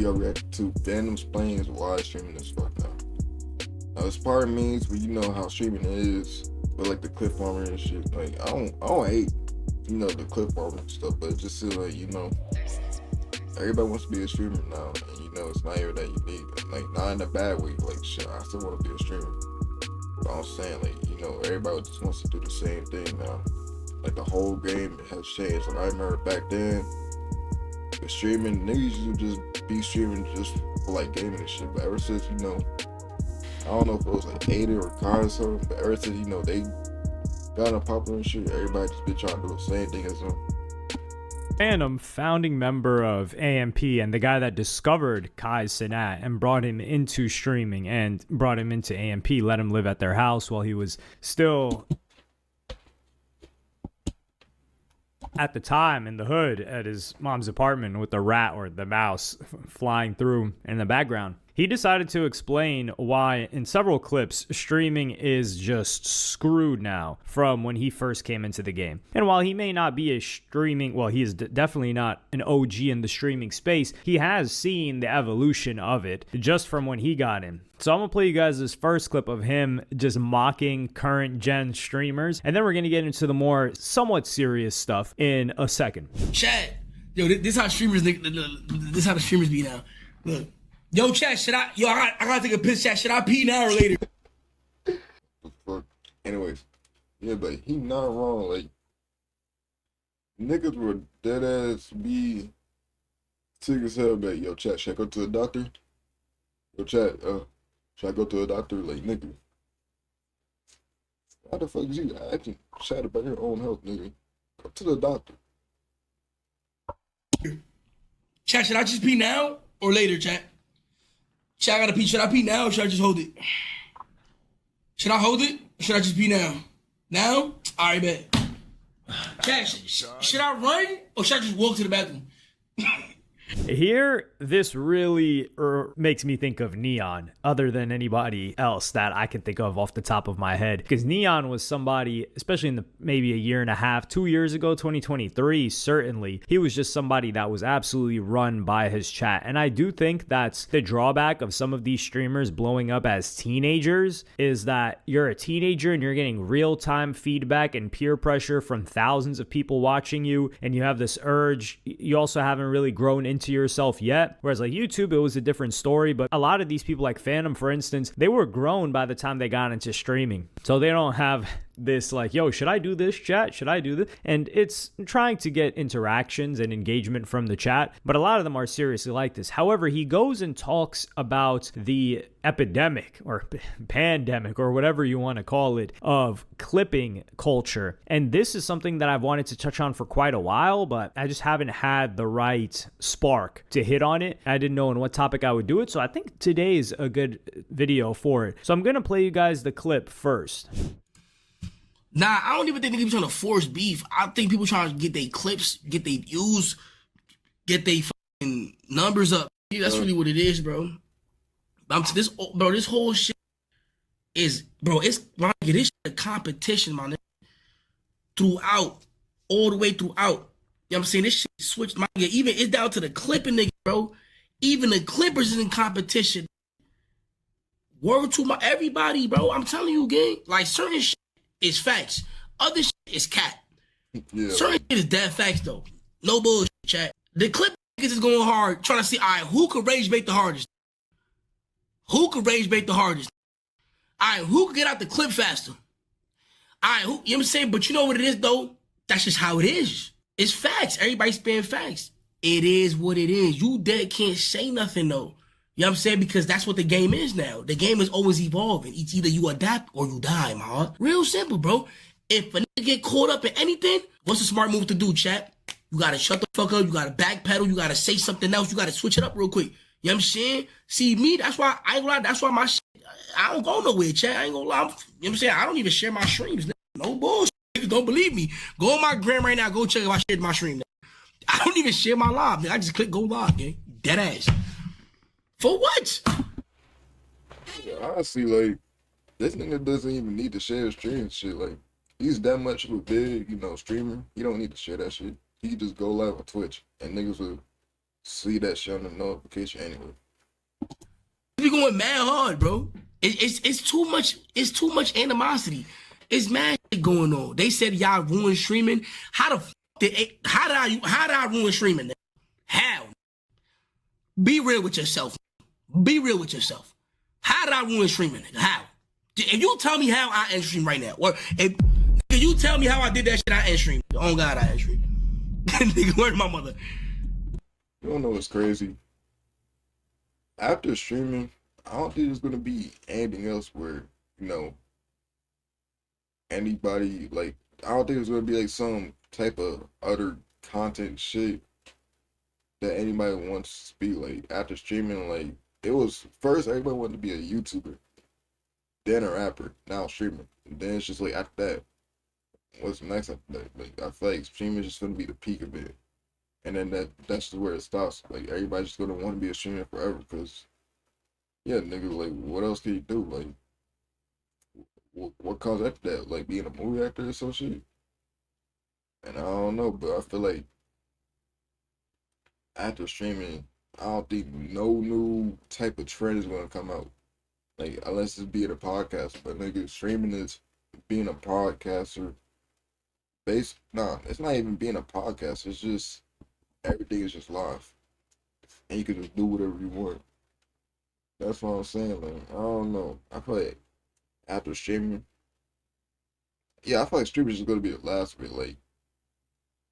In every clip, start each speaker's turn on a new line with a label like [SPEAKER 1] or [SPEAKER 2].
[SPEAKER 1] y'all react to Fanum explains why streaming is fucked now. Now, it's part of me, but you know how streaming is, with like the clip farmer and shit. Like, I don't hate, the clip farmer and stuff, but it just feel like, everybody wants to be a streamer now, and it's not even that unique. Like, not in a bad way. Like, shit, I still want to be a streamer. But I'm saying, like, everybody just wants to do the same thing now. Like, the whole game has changed. Like, I remember back then, the streaming, niggas used to just be streaming just for like gaming and shit. But ever since, I don't know if it was like Ada or Kai or something, but ever since, they got on popular and shit, everybody just been trying to do the same thing as them.
[SPEAKER 2] Fanum, founding member of AMP and the guy that discovered Kai Cenat and brought him into streaming and brought him into AMP, let him live at their house while he was still at the time in the hood at his mom's apartment with the rat or the mouse flying through in the background. He decided to explain why in several clips streaming is just screwed now from when he first came into the game. And while he may not be he is definitely not an OG in the streaming space, he has seen the evolution of it just from when he got in. So I'm going to play you guys this first clip of him just mocking current gen streamers, and then we're going to get into the more somewhat serious stuff in a second.
[SPEAKER 3] Chat, yo, this how streamers, this how the streamers be now. Look. Yo, chat, I gotta take a piss, chat. Should I pee now or later?
[SPEAKER 1] Fuck. Anyways, yeah, but he not wrong. Like, niggas were dead ass be sick as hell. But yo, chat, should I go to the doctor? Yo, chat, should I go to a doctor? Like, nigga, why the fuck is you acting sad about your own health, nigga? Go to the doctor.
[SPEAKER 3] Chat, should I just pee now or later, chat? Chat, I gotta pee. Should I pee now or should I just hold it? Should I hold it or should I just pee now? Now? Alright, bet. Chat, should I run or should I just walk to the bathroom?
[SPEAKER 2] Here, this really makes me think of Neon, other than anybody else that I can think of off the top of my head. Because Neon was somebody, especially in maybe a year and a half, 2 years ago, 2023, certainly, he was just somebody that was absolutely run by his chat. And I do think that's the drawback of some of these streamers blowing up as teenagers, is that you're a teenager and you're getting real-time feedback and peer pressure from thousands of people watching you, and you have this urge. You also haven't really grown into yourself yet, whereas like YouTube, it was a different story. But a lot of these people like Fanum, for instance, they were grown by the time they got into streaming, so they don't have this like, yo, should I do this, chat? Should I do this? And it's trying to get interactions and engagement from the chat, but a lot of them are seriously like this. However, he goes and talks about the epidemic or pandemic or whatever you want to call it of clipping culture. And this is something that I've wanted to touch on for quite a while, but I just haven't had the right spark to hit on it. I didn't know on what topic I would do it, so I think today is a good video for it. So I'm gonna play you guys the clip first.
[SPEAKER 3] Nah, I don't even think people trying to force beef. I think people trying to get their clips, get their views, get their fucking numbers up. That's really what it is, bro. This whole shit is, bro, this shit a competition, my nigga. Throughout, all the way throughout. You know what I'm saying? This shit switched, my nigga. Even it's down to the clipping nigga, bro. Even the clippers is in competition. Word to my everybody, bro. I'm telling you, gang. Like, certain shit is facts. Other shit is cat. Yeah. Certain shit is dead facts, though. No bullshit, chat. The clip niggas is going hard, trying to see, all right, who could rage bait the hardest? Who could rage bait the hardest? All right, who could get out the clip faster? All right, you know what I'm saying? But you know what it is, though? That's just how it is. It's facts. Everybody's spitting facts. It is what it is. You dead can't say nothing, though. You know what I'm saying? Because that's what the game is now. The game is always evolving. It's either you adapt or you die, my heart. Real simple, bro. If a nigga get caught up in anything, what's a smart move to do, chat? You gotta shut the fuck up. You gotta backpedal. You gotta say something else. You gotta switch it up real quick. You know what I'm saying? See, me, that's why I ain't gonna lie. That's why my shit, I don't go nowhere, chat. I ain't gonna lie. You know what I'm saying? I don't even share my streams. No bullshit. Niggas don't believe me. Go on my gram right now. Go check if I shared my stream. I don't even share my live. I just click go live, gang. Dead ass. For what?
[SPEAKER 1] Yeah, honestly, like, this nigga doesn't even need to share his stream and shit. Like, he's that much of a big, streamer. He don't need to share that shit. He can just go live on Twitch and niggas will see that shit on the notification anyway.
[SPEAKER 3] Be going mad hard, bro. It's too much. It's too much animosity. It's mad shit going on. They said y'all ruined streaming. How did I ruin streaming? How? Be real with yourself. Be real with yourself. How did I ruin streaming? How? If you tell me how I end stream right now, or if you tell me how I did that shit, I end stream. Oh God, I end stream. Nigga, where's my mother?
[SPEAKER 1] You don't know what's crazy? After streaming, I don't think there's gonna be anything else where, you know, anybody, like, I don't think there's gonna be like some type of other content shit that anybody wants to be like after streaming. Like, it was first everybody wanted to be a YouTuber, then a rapper, now streaming. And then it's just like after that, what's next after that? Like, I feel like streaming is just gonna be the peak of it. And then that's just where it stops. Like, everybody's just gonna want to be a streamer forever, because yeah, nigga, like, what else can you do? Like, what comes after that? Like, being a movie actor or some shit? And I don't know, but I feel like after streaming, I don't think no new type of trend is gonna come out. Like, unless it's being a podcaster. But nigga, streaming is being a podcaster. Nah, it's not even being a podcast. It's just everything is just live, and you can just do whatever you want. That's what I'm saying. Like, I don't know. I feel like after streaming, yeah, I feel like streaming is gonna be the last bit, like,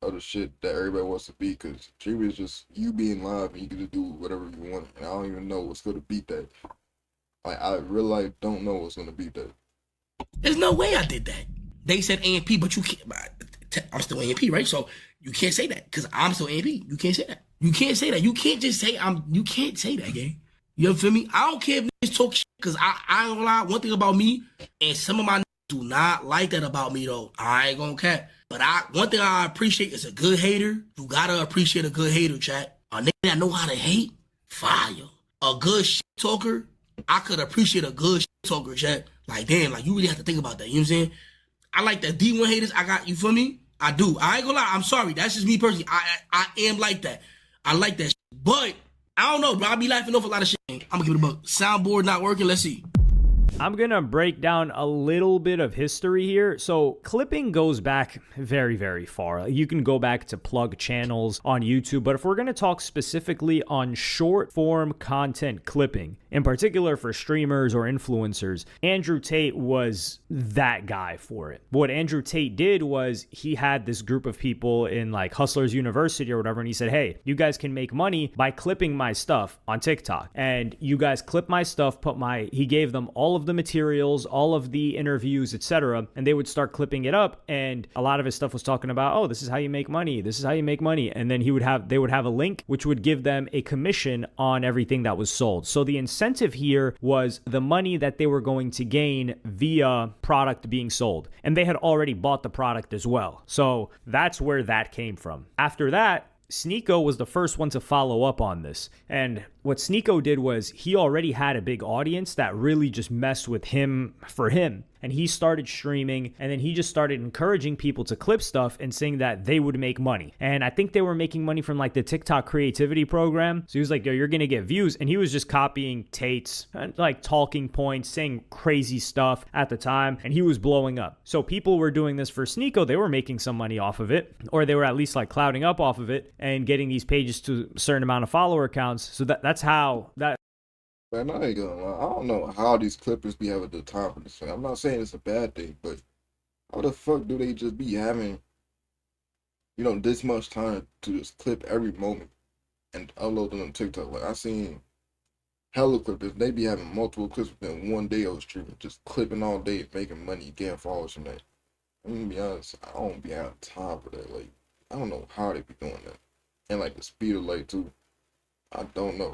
[SPEAKER 1] of the shit that everybody wants to be, because streaming is just you being live and you can just do whatever you want. And I don't even know what's gonna beat that. Like, I really don't know what's gonna beat that.
[SPEAKER 3] There's no way I did that. They said AMP, but you can't. I'm still AMP, right? So you can't say that because I'm still AMP. You can't say that. You can't say that. You can't just say You can't say that, gang. You feel me? I don't care if niggas talk shit, because I ain't gonna lie. One thing about me, and some of my niggas do not like that about me, though. I ain't gonna cap. But one thing I appreciate is a good hater. You gotta appreciate a good hater, chat. A nigga that know how to hate, fire. A good shit talker, I could appreciate a good shit talker, chat. Like, damn, like, you really have to think about that. You know what I'm saying? I like the D1 haters. I got, you feel me? I do. I ain't gonna lie. I'm sorry. That's just me personally. I am like that. I like that shit. But I don't know, bro. I be laughing off a lot of shit. I'm gonna give it a buck. Soundboard not working. Let's see.
[SPEAKER 2] I'm going to break down a little bit of history here. So clipping goes back very, very far. You can go back to plug channels on YouTube, but if we're going to talk specifically on short form content clipping, in particular for streamers or influencers, Andrew Tate was that guy for it. What Andrew Tate did was he had this group of people in like Hustlers University or whatever, and he said, hey, you guys can make money by clipping my stuff on TikTok. And you guys clip my stuff, he gave them all of the materials, all of the interviews, etc., and they would start clipping it up, and a lot of his stuff was talking about, oh, this is how you make money, this is how you make money, and then they would have a link which would give them a commission on everything that was sold. So the incentive here was the money that they were going to gain via product being sold, and they had already bought the product as well. So that's where that came from. After that, Sneako was the first one to follow up on this. And what Sneako did was he already had a big audience that really just messed with him for him. And he started streaming, and then he just started encouraging people to clip stuff and saying that they would make money. And I think they were making money from like the TikTok creativity program. So he was like, yo, you're going to get views. And he was just copying Tate's like talking points, saying crazy stuff at the time. And he was blowing up. So people were doing this for Sneako. They were making some money off of it, or they were at least like clouding up off of it and getting these pages to a certain amount of follower counts. So that's how that.
[SPEAKER 1] Man, I ain't gonna lie. I don't know how these clippers be having the time for this thing. I'm not saying it's a bad thing, but how the fuck do they just be having, this much time to just clip every moment and upload them on TikTok? Like, I seen hella clippers. They be having multiple clips within one day of streaming, just clipping all day, making money, getting followers from that. I'm gonna be honest, I don't be having time for that. Like, I don't know how they be doing that. And like the speed of light too. I don't know.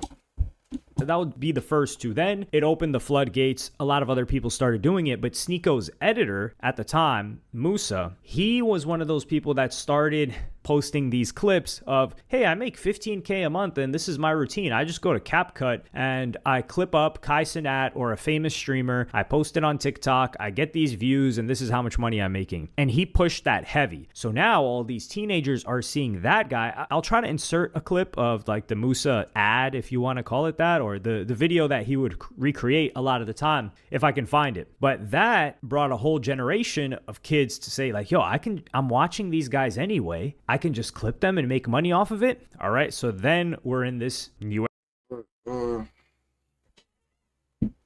[SPEAKER 2] That would be the first two. Then it opened the floodgates. A lot of other people started doing it, but Sneako's editor at the time, Musa, he was one of those people that started posting these clips of, hey, I make $15K a month and this is my routine. I just go to CapCut and I clip up Kai Cenat or a famous streamer. I post it on TikTok. I get these views and this is how much money I'm making. And he pushed that heavy. So now all these teenagers are seeing that guy. I'll try to insert a clip of like the Musa ad, if you want to call it that, or the video that he would recreate a lot of the time if I can find it. But that brought a whole generation of kids to say like, yo, I'm watching these guys anyway. I can just clip them and make money off of it. All right. So then we're in this new.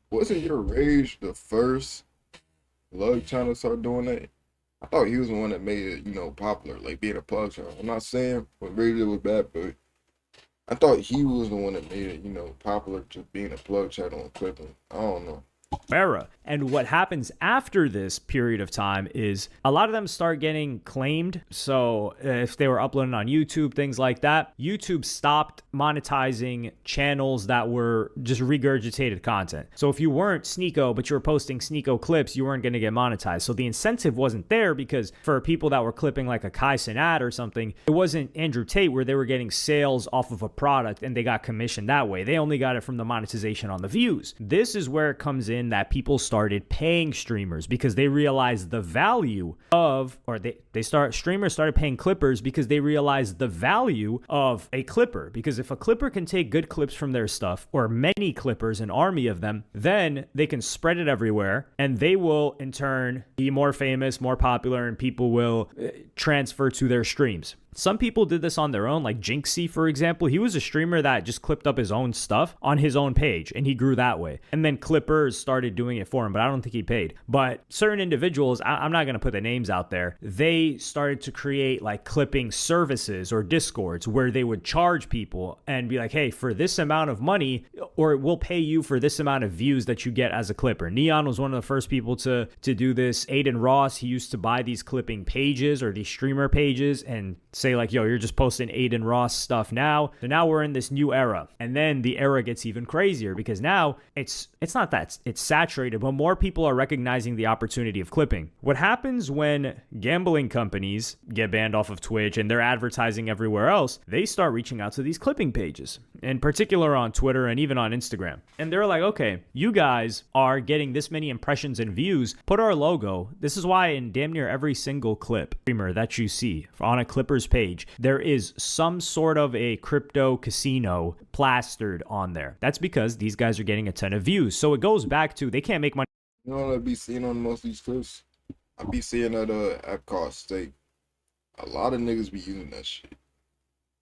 [SPEAKER 1] Wasn't your Rage the first plug channel to start doing that? I thought he was the one that made it, you know, popular, like being a plug channel. I'm not saying what Rage did was bad, but I thought he was the one that made it, you know, popular, just being a plug channel and clipping. I don't know.
[SPEAKER 2] Era. And what happens after this period of time is a lot of them start getting claimed. So if they were uploading on YouTube, things like that, YouTube stopped monetizing channels that were just regurgitated content. So if you weren't Sneeko, but you were posting Sneeko clips, you weren't going to get monetized. So the incentive wasn't there, because for people that were clipping like a Kai Cenat or something, it wasn't Andrew Tate where they were getting sales off of a product and they got commissioned that way. They only got it from the monetization on the views. This is where it comes in that people started paying streamers because they realized the value of, or streamers started paying clippers because they realized the value of a clipper. Because if a clipper can take good clips from their stuff, or many clippers, an army of them, then they can spread it everywhere and they will in turn be more famous, more popular, and people will transfer to their streams. Some people did this on their own, like Jinxie, for example. He was a streamer that just clipped up his own stuff on his own page, and he grew that way. And then clippers started doing it for him, but I don't think he paid. But certain individuals, I'm not going to put the names out there, they started to create like clipping services or Discords where they would charge people and be like, hey, for this amount of money, or we'll pay you for this amount of views that you get as a clipper. Neon was one of the first people to do this. Aiden Ross, he used to buy these clipping pages or these streamer pages and say like, yo, you're just posting Aiden Ross stuff now. So now we're in this new era. And then the era gets even crazier because now it's not that it's saturated, but more people are recognizing the opportunity of clipping. What happens when gambling companies get banned off of Twitch and they're advertising everywhere else, they start reaching out to these clipping pages, in particular on Twitter and even on Instagram. And they're like, okay, you guys are getting this many impressions and views, put our logo. This is why in damn near every single clip streamer that you see on a Clippers page, there is some sort of a crypto casino plastered on there. That's because these guys are getting a ton of views. So it goes back to they can't make money.
[SPEAKER 1] You know what I be seeing on most of these clips? I be seeing that app called Stake. A lot of niggas be using that shit.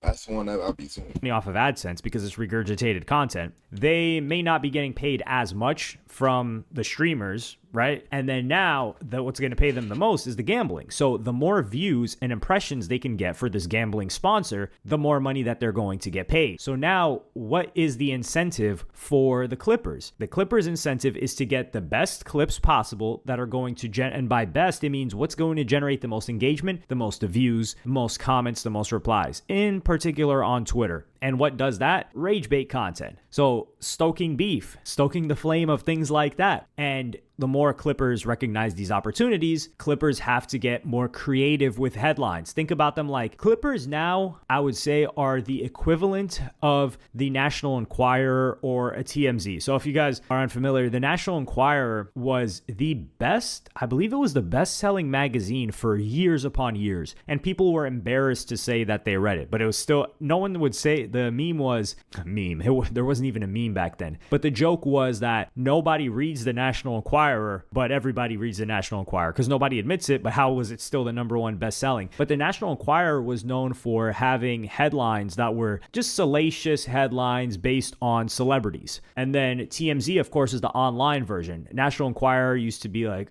[SPEAKER 1] That's one that I be seeing
[SPEAKER 2] Off of AdSense because it's regurgitated content. They may not be getting paid as much from the streamers, right? And then now what's going to pay them the most is the gambling. So the more views and impressions they can get for this gambling sponsor, the more money that they're going to get paid. So now what is the incentive for the Clippers? The Clippers incentive is to get the best clips possible that are going to and by best, it means what's going to generate the most engagement, the most views, the most comments, the most replies, in particular on Twitter. And what does that? Rage bait content. So stoking beef, stoking the flame of things like that. And the more Clippers recognize these opportunities, Clippers have to get more creative with headlines. Think about them like Clippers now, I would say, are the equivalent of the National Enquirer or a TMZ. So if you guys are unfamiliar, the National Enquirer was the best, I believe it was the best-selling magazine for years upon years. And people were embarrassed to say that they read it. But it was still, no one would say, the meme was, there wasn't even a meme back then. But the joke was that nobody reads the National Enquirer, but everybody reads the National Enquirer because nobody admits it, but how was it still the number one best-selling? But the National Enquirer was known for having headlines that were just salacious headlines based on celebrities. And then TMZ, of course, is the online version. National Enquirer used to be like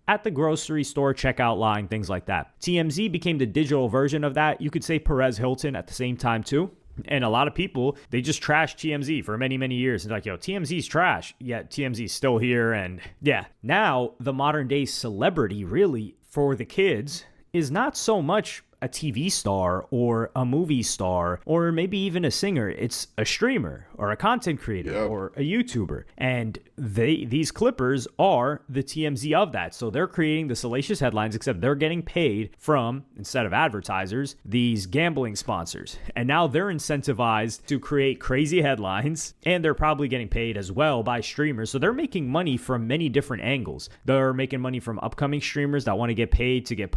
[SPEAKER 2] at the grocery store checkout line, things like that. TMZ became the digital version of that. You could say Perez Hilton at the same time too. And a lot of people, they just trashed TMZ for many, many years. It's like, yo, TMZ's trash. Yet TMZ's still here. And yeah, now the modern day celebrity really for the kids is not so much a TV star or a movie star or maybe even a singer. It's a streamer or a content creator or a YouTuber. And these clippers are the TMZ of that. So they're creating the salacious headlines, except they're getting paid from, instead of advertisers, these gambling sponsors. And now they're incentivized to create crazy headlines, and they're probably getting paid as well by streamers. So they're making money from many different angles. They're making money from upcoming streamers that want to get paid to get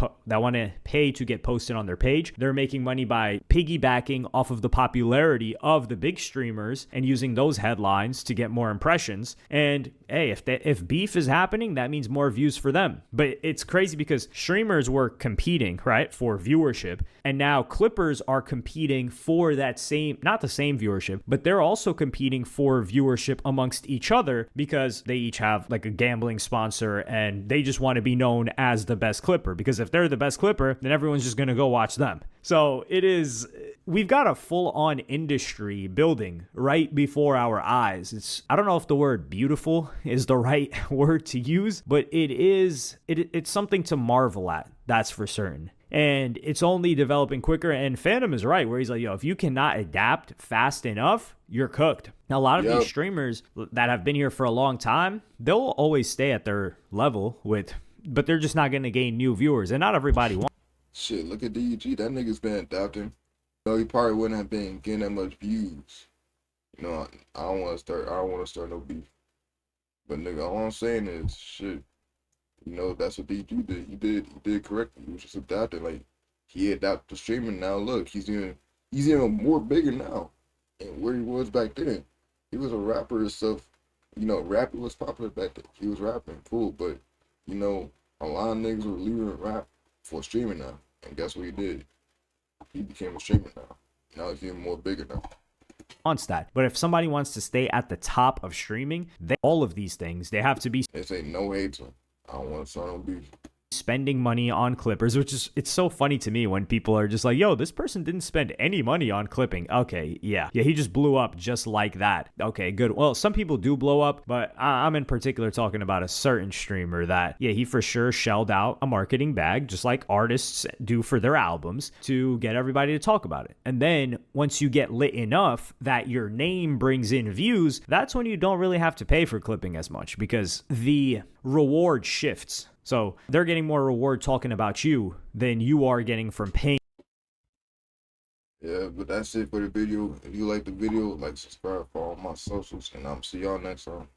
[SPEAKER 2] pay to get posted on their page. They're making money by piggybacking off of the popularity of the big streamers and using those headlines to get more impressions. And hey, if beef is happening, that means more views for them. But it's crazy because streamers were competing, right, for viewership, and now clippers are competing for that same, not the same viewership, but they're also competing for viewership amongst each other because they each have like a gambling sponsor and they just want to be known as the best clipper, because if they're the best clipper, then everyone's just going to go watch them. So we've got a full-on industry building right before our eyes. I don't know if the word beautiful is the right word to use, but it's something to marvel at, that's for certain. And it's only developing quicker. And Fanum is right, where he's like, yo, if you cannot adapt fast enough, you're cooked. Now, a lot of these streamers that have been here for a long time, they'll always stay at their level but they're just not going to gain new viewers. And not everybody wants.
[SPEAKER 1] Shit, look at DG. That nigga's been adapting. He probably wouldn't have been getting that much views. I don't want to start no beef. But nigga, all I'm saying is, shit, that's what DG did. He did correctly. He was just adapting. Like, he adapted to streaming. Now look, he's even more bigger now. And where he was back then, he was a rapper and stuff. Rapping was popular back then. He was rapping, cool. But a lot of niggas were leaving rap for streaming now. And guess what he did? He became a streamer now. Now he's even more bigger now.
[SPEAKER 2] Wants that. But if somebody wants to stay at the top of streaming, all of these things, they have to be.
[SPEAKER 1] They say no hate. I don't want to start no beef.
[SPEAKER 2] Spending money on clippers, it's so funny to me when people are just like, yo, this person didn't spend any money on clipping. Okay, yeah, he just blew up just like that. Okay, good. Well, some people do blow up, but I'm in particular talking about a certain streamer that, yeah, he for sure shelled out a marketing bag, just like artists do for their albums, to get everybody to talk about it. And then once you get lit enough that your name brings in views, that's when you don't really have to pay for clipping as much, because the reward shifts. So they're getting more reward talking about you than you are getting from paying.
[SPEAKER 1] Yeah, but that's it for the video. If you like the video, like, subscribe for all my socials, and I'm see y'all next time.